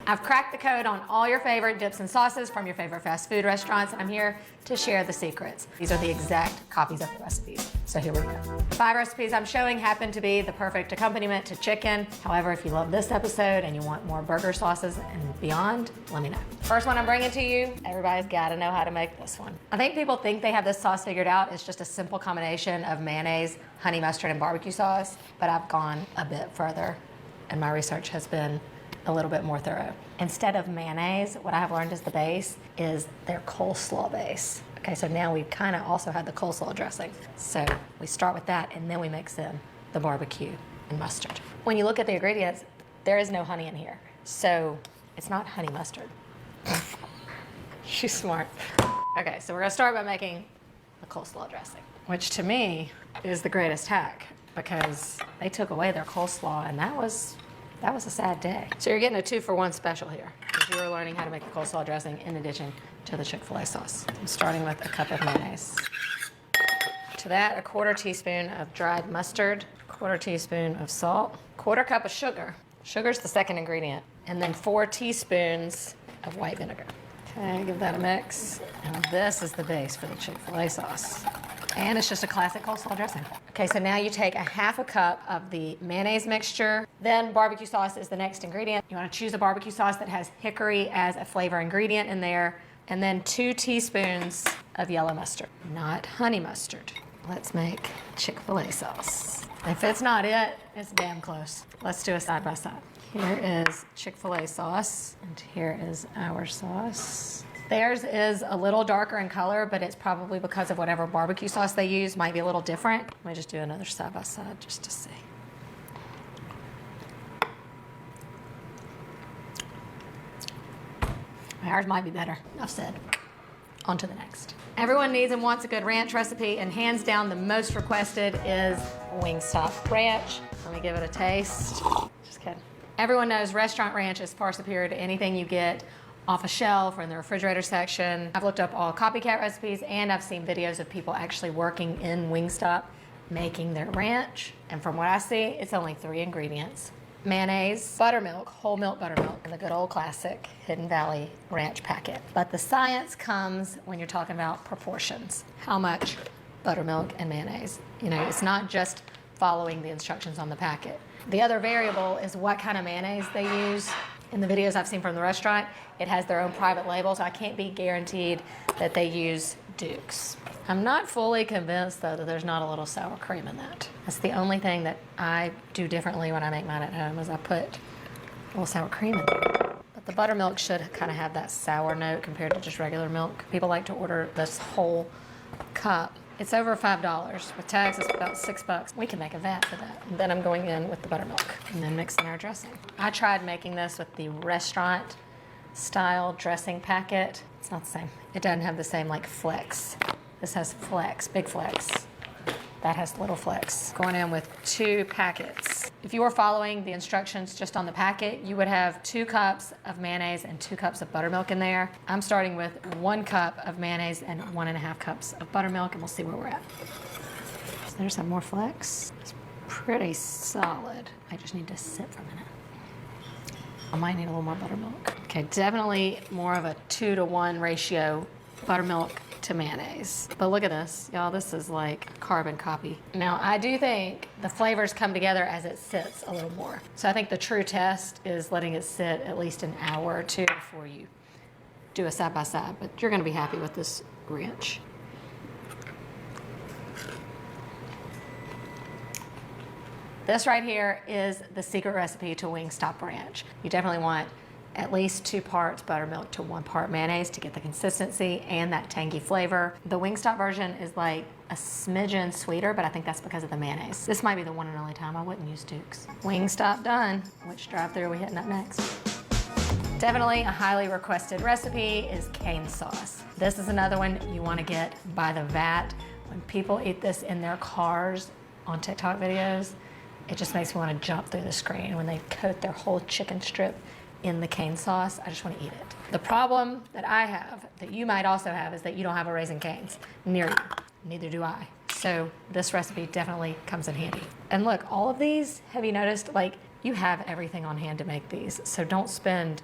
I've cracked the code on all your favorite dips and sauces from your favorite fast food restaurants, and I'm here to share the secrets. These are the exact copies of the recipes, so here we go. The 5 recipes I'm showing happen to be the perfect accompaniment to chicken. However, if you love this episode and you want more burger sauces and beyond, let me know. First one I'm bringing to you, everybody's gotta know how to make this one. I think people think they have this sauce figured out. It's just a simple combination of mayonnaise, honey mustard, and barbecue sauce, but I've gone a bit further, and my research has been a little bit more thorough. Instead of mayonnaise, what I have learned is the base is their coleslaw base. Okay, so now we've kind of also had the coleslaw dressing. So we start with that and then we mix in the barbecue and mustard. When you look at the ingredients, there is no honey in here. So it's not honey mustard. She's smart. Okay, so we're gonna start by making the coleslaw dressing, which to me is the greatest hack because they took away their coleslaw and that was a sad day. So you're getting a 2-for-1 special here because you are learning how to make the coleslaw dressing in addition to the Chick-fil-A sauce. I'm starting with a cup of mayonnaise. To that, a 1/4 teaspoon of dried mustard, 1/4 teaspoon of salt, 1/4 cup of sugar. Sugar's the second ingredient. And then 4 teaspoons of white vinegar. Okay, give that a mix. And this is the base for the Chick-fil-A sauce. And it's just a classic coleslaw dressing. Okay, so now you take a 1/2 cup of the mayonnaise mixture. Then barbecue sauce is the next ingredient. You wanna choose a barbecue sauce that has hickory as a flavor ingredient in there. And then 2 teaspoons of yellow mustard, not honey mustard. Let's make Chick-fil-A sauce. If it's not it, it's damn close. Let's do a side by side. Here is Chick-fil-A sauce, and here is our sauce. Theirs is a little darker in color, but it's probably because of whatever barbecue sauce they use, might be a little different. Let me just do another side by side just to see. Ours might be better. Enough said. On to the next. Everyone needs and wants a good ranch recipe, and hands down the most requested is Wingstop ranch. Let me give it a taste. Just kidding. Everyone knows restaurant ranch is far superior to anything you get off a shelf or in the refrigerator section. I've looked up all Copycat recipes and I've seen videos of people actually working in Wingstop making their ranch. And from what I see, it's only 3 ingredients. Mayonnaise, buttermilk, whole milk buttermilk, and the good old classic Hidden Valley ranch packet. But the science comes when you're talking about proportions. How much buttermilk and mayonnaise? You know, it's not just following the instructions on the packet. The other variable is what kind of mayonnaise they use. In the videos I've seen from the restaurant, it has their own private label, so I can't be guaranteed that they use Duke's. I'm not fully convinced, though, that there's not a little sour cream in that. That's the only thing that I do differently when I make mine at home is I put a little sour cream in there. But the buttermilk should kind of have that sour note compared to just regular milk. People like to order this whole cup. It's over $5. With tax, it's about $6. We can make a vat for that. And then I'm going in with the buttermilk and then mixing our dressing. I tried making this with the restaurant style dressing packet. It's not the same. It doesn't have the same like flex. This has flex, big flex. That has little flex. Going in with 2 packets. If you were following the instructions just on the packet, you would have 2 cups of mayonnaise and 2 cups of buttermilk in there. I'm starting with 1 cup of mayonnaise and 1.5 cups of buttermilk, and we'll see where we're at. So there's some more flex. It's pretty solid. I just need to sit for a minute. I might need a little more buttermilk. Okay, definitely more of a 2-to-1 ratio buttermilk to mayonnaise. But look at this, y'all, this is like carbon copy. Now, I do think the flavors come together as it sits a little more. So I think the true test is letting it sit at least an hour or 2 before you do a side by side, but you're gonna be happy with this ranch. This right here is the secret recipe to Wingstop ranch. You definitely want at least 2 parts buttermilk to 1 part mayonnaise to get the consistency and that tangy flavor. The Wingstop version is like a smidgen sweeter, but I think that's because of the mayonnaise. This might be the one and only time I wouldn't use Duke's. Wingstop done. Which drive-thru are we hitting up next? Definitely a highly requested recipe is cane sauce. This is another one you want to get by the vat. When people eat this in their cars on TikTok videos, it just makes me want to jump through the screen when they coat their whole chicken strip in the cane sauce. I just want to eat it. The problem that I have, that you might also have, is that you don't have a Raising Cane's near you. Neither do I. So this recipe definitely comes in handy. And look, all of these, have you noticed, like, you have everything on hand to make these. So don't spend